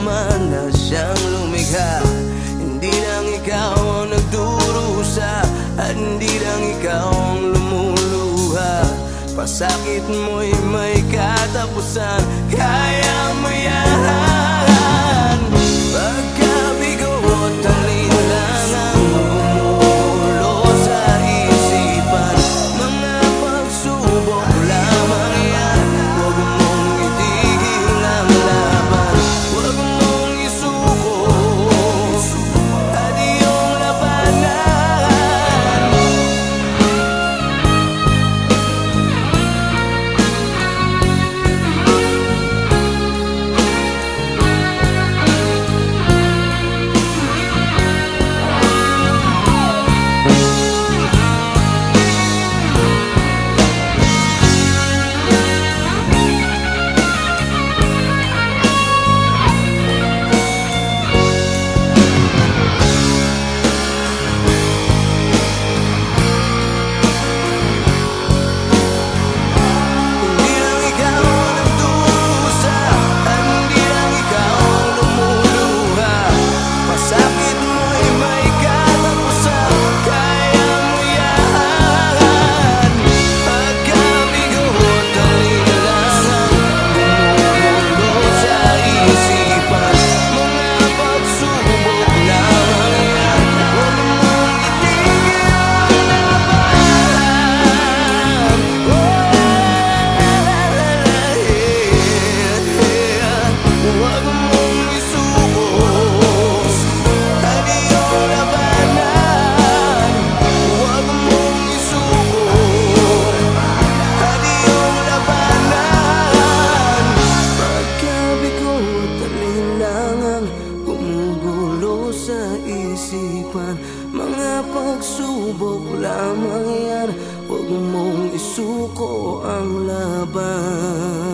naman na siyang lumikha. Hindi lang ikaw ang nagdurusa, at hindi lang ikaw ang lumuluha. Pasakit mo'y may katapusan, kaya mo yan. Pagkabigo at talinlang ang bumulo sa isipan, mga pagsubok lamang yan. Huwag mong itigil ang laban, huwag mong isuko at iyong labanan. Sa isipan, mga pagsubok lamang yan. Huwag mong isuko ang laban.